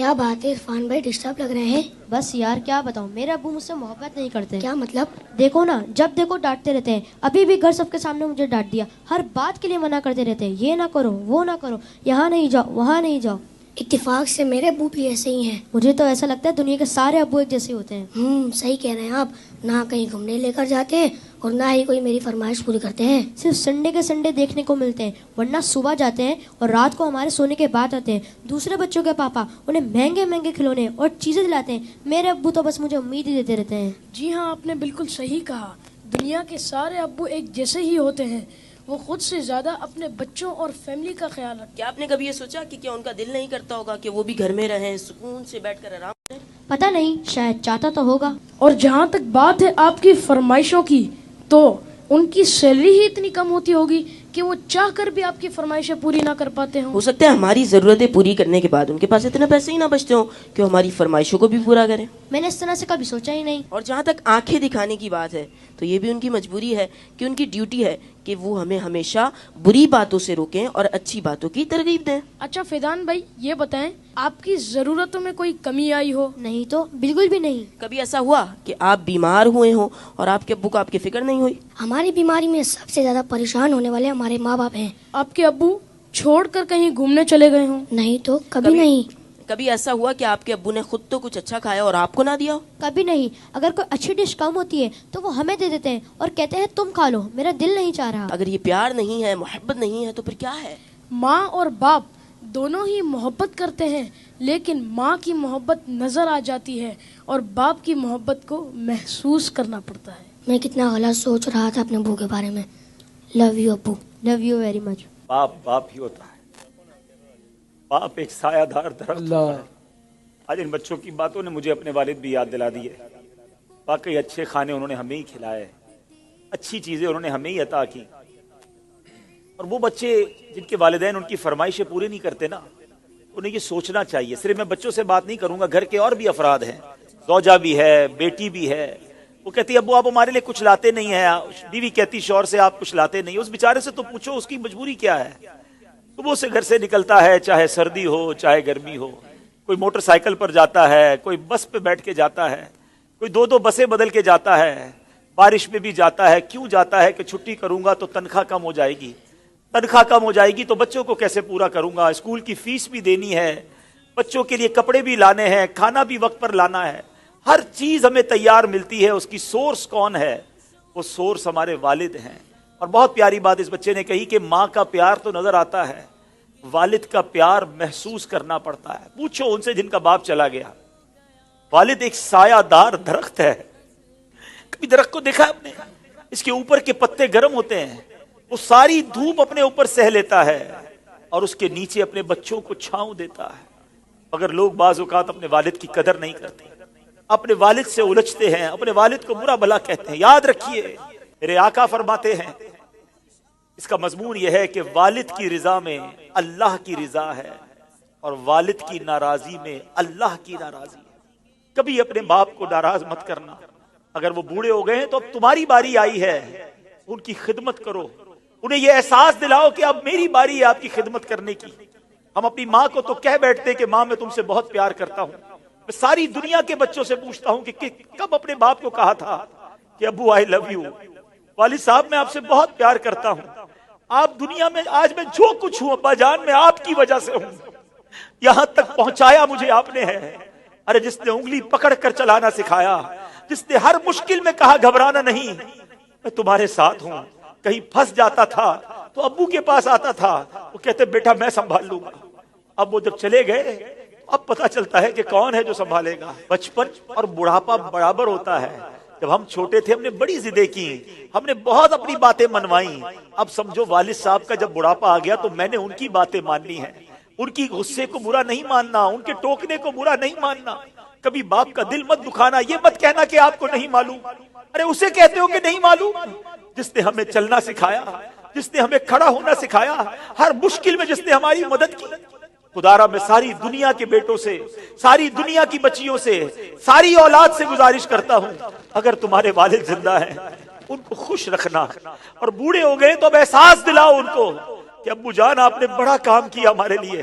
کیا بات ہے عرفان بھائی، ڈسٹرب لگ رہے ہیں؟ بس یار کیا بتاؤں، میرے ابو مجھ سے محبت نہیں کرتے. کیا مطلب؟ دیکھو نا، جب دیکھو ڈانٹتے رہتے ہیں. ابھی بھی گھر سب کے سامنے مجھے ڈانٹ دیا. ہر بات کے لیے منع کرتے رہتے ہیں، یہ نہ کرو وہ نہ کرو، یہاں نہیں جاؤ وہاں نہیں جاؤ. اتفاق سے میرے ابو بھی ایسے ہی ہیں. مجھے تو ایسا لگتا ہے دنیا کے سارے ابو ایک جیسے ہوتے ہیں. صحیح کہہ رہے ہیں آپ. نہ کہیں گھومنے لے کر جاتے ہیں اور نہ ہی کوئی میری فرمائش پوری کرتے ہیں. صرف سنڈے کے سنڈے دیکھنے کو ملتے ہیں، ورنہ صبح جاتے ہیں اور رات کو ہمارے سونے کے بعد آتے ہیں. دوسرے بچوں کے پاپا انہیں مہنگے مہنگے کھلونے اور چیزیں دلاتے ہیں. میرے ابو تو بس مجھے امید ہی دیتے رہتے ہیں. جی ہاں، آپ نے بالکل صحیح کہا. دنیا کے سارے ابو ایک جیسے ہی ہوتے ہیں. وہ خود سے زیادہ اپنے بچوں اور فیملی کا خیال رکھتے ہیں. کیا آپ نے کبھی یہ سوچا کہ کیا ان کا دل نہیں کرتا ہوگا کہ وہ بھی گھر میں رہیں، سکون سے بیٹھ کر آرام کریں؟ پتہ نہیں، شاید چاہتا تو ہوگا. اور جہاں تک بات ہے آپ کی فرمائشوں کی، تو ان کی سیلری ہی اتنی کم ہوتی ہوگی کہ وہ چاہ کر بھی آپ کی فرمائشیں پوری نہ کر پاتے ہوں. ہو سکتا ہے ہماری ضرورتیں پوری کرنے کے بعد ان کے پاس اتنے پیسے ہی نہ بچتے ہوں کہ وہ ہماری فرمائشوں کو بھی پورا کریں. میں نے اس طرح سے کبھی سوچا ہی نہیں. اور جہاں تک آنکھیں دکھانے کی بات ہے تو یہ بھی ان کی مجبوری ہے کہ ان کی ڈیوٹی ہے کہ وہ ہمیں ہمیشہ بری باتوں سے روکیں اور اچھی باتوں کی ترغیب دیں. اچھا فیضان بھائی، یہ بتائیں آپ کی ضرورتوں میں کوئی کمی آئی ہو؟ نہیں تو بالکل بھی نہیں. کبھی ایسا ہوا کہ آپ بیمار ہوئے ہوں اور آپ کے ابو کو آپ کی فکر نہیں ہوئی؟ ہماری بیماری میں سب سے زیادہ پریشان ہونے والے ہمارے ماں باپ ہیں. آپ کے ابو چھوڑ کر کہیں گھومنے چلے گئے ہوں؟ نہیں تو کبھی نہیں. کبھی ایسا ہوا کہ آپ کے ابو نے خود تو کچھ اچھا کھایا اور آپ کو نہ دیا ہو؟ کبھی نہیں. اگر کوئی اچھی ڈش کم ہوتی ہے تو وہ ہمیں دے دیتے ہیں اور کہتے ہیں تم کھا لو، میرا دل نہیں چاہ رہا. اگر یہ پیار نہیں ہے، محبت نہیں ہے، تو پھر کیا ہے؟ ماں اور باپ دونوں ہی محبت کرتے ہیں، لیکن ماں کی محبت نظر آ جاتی ہے اور باپ کی محبت کو محسوس کرنا پڑتا ہے. میں کتنا غلط سوچ رہا تھا اپنے ابو کے بارے میں. لو یو ابو. Love you very much. باپ باپ ہی ہوتا ہے. باپ ایک سایہ دار درخت ہوتا ہے. آج ان بچوں کی باتوں نے مجھے اپنے والد بھی یاد دلا دی ہے. واقعی اچھے کھانے انہوں نے ہمیں ہی کھلائے، اچھی چیزیں انہوں نے ہمیں ہی عطا کی. اور وہ بچے جن کے والدین ان کی فرمائشیں پوری نہیں کرتے نا، انہیں یہ سوچنا چاہیے. صرف میں بچوں سے بات نہیں کروں گا، گھر کے اور بھی افراد ہیں، زوجہ بھی ہے، بیٹی بھی ہے. وہ کہتی ہے ابو آپ ہمارے لیے کچھ لاتے نہیں ہیں. بیوی کہتی شوہر سے آپ کچھ لاتے نہیں. اس بیچارے سے تو پوچھو اس کی مجبوری کیا ہے. صبح سے گھر سے نکلتا ہے، چاہے سردی ہو چاہے گرمی ہو. کوئی موٹر سائیکل پر جاتا ہے، کوئی بس پہ بیٹھ کے جاتا ہے، کوئی دو بسیں بدل کے جاتا ہے، بارش میں بھی جاتا ہے. کیوں جاتا ہے؟ کہ چھٹی کروں گا تو تنخواہ کم ہو جائے گی. تنخواہ کم ہو جائے گی تو بچوں کو کیسے پورا کروں گا؟ اسکول کی فیس بھی دینی ہے، بچوں کے لیے کپڑے بھی لانے ہیں، کھانا بھی وقت پر لانا ہے. ہر چیز ہمیں تیار ملتی ہے. اس کی سورس کون ہے؟ وہ سورس ہمارے والد ہیں. اور بہت پیاری بات اس بچے نے کہی کہ ماں کا پیار تو نظر آتا ہے، والد کا پیار محسوس کرنا پڑتا ہے. پوچھو ان سے جن کا باپ چلا گیا. والد ایک سایہ دار درخت ہے. کبھی درخت کو دیکھا آپ نے؟ اس کے اوپر کے پتے گرم ہوتے ہیں، وہ ساری دھوپ اپنے اوپر سہ لیتا ہے اور اس کے نیچے اپنے بچوں کو چھاؤں دیتا ہے. مگر لوگ بعض اوقات اپنے والد کی قدر نہیں کرتے، اپنے والد سے الجھتے ہیں، اپنے والد کو برا بھلا کہتے ہیں. یاد رکھیے میرے آقا فرماتے ہیں، اس کا مضمون یہ ہے کہ والد کی رضا میں اللہ کی رضا ہے اور والد کی ناراضی میں اللہ کی ناراضی ہے. کبھی اپنے باپ کو ناراض مت کرنا. اگر وہ بوڑھے ہو گئے ہیں تو اب تمہاری باری آئی ہے، ان کی خدمت کرو. انہیں یہ احساس دلاؤ کہ اب میری باری ہے آپ کی خدمت کرنے کی. ہم اپنی ماں کو تو کہہ بیٹھتے کہ ماں میں تم سے بہت پیار کرتا ہوں. میں ساری دنیا کے بچوں سے پوچھتا ہوں کہ کب اپنے باپ کو کہا تھا کہ ابو آئی لو یو، والد صاحب میں آپ سے بہت پیار کرتا ہوں. آپ دنیا میں آج میں جو کچھ ہوں ابا جان میں آپ کی وجہ سے ہوں. یہاں تک پہنچایا مجھے آپ نے ہے. ارے جس نے انگلی پکڑ کر چلانا سکھایا، جس نے ہر مشکل میں کہا گھبرانا نہیں، میں تمہارے ساتھ ہوں. کہیں پھنس جاتا تھا تو ابو کے پاس آتا تھا، وہ کہتے بیٹا میں سنبھال لوں گا. اب وہ جب چلے گئے اب پتا چلتا ہے کہ کون ہے جو سنبھالے گا. بچپن اور بڑھاپا برابر ہوتا ہے. جب ہم چھوٹے تھے ہم نے بڑی ضدیں کی، ہم نے بہت اپنی باتیں منوائیں. اب سمجھو والد صاحب کا جب بڑھاپا آ گیا تو میں نے ان کی باتیں ماننی ہیں. ان کی غصے کو برا نہیں ماننا، ان کے ٹوکنے کو برا نہیں ماننا. کبھی باپ کا دل مت دکھانا. یہ مت کہنا کہ آپ کو نہیں معلوم. ارے اسے کہتے ہو کہ نہیں معلوم جس نے ہمیں چلنا سکھایا، جس نے ہمیں کھڑا ہونا سکھایا، ہر مشکل میں جس نے ہماری مدد کی. خدارا میں ساری دنیا کے بیٹوں سے، ساری دنیا کی بچیوں سے، ساری اولاد سے گزارش کرتا ہوں اگر تمہارے والد زندہ ہیں ان کو خوش رکھنا. اور بوڑھے ہو گئے تو اب احساس دلاؤ ان کو کہ ابو جان آپ نے بڑا کام کیا ہمارے لیے،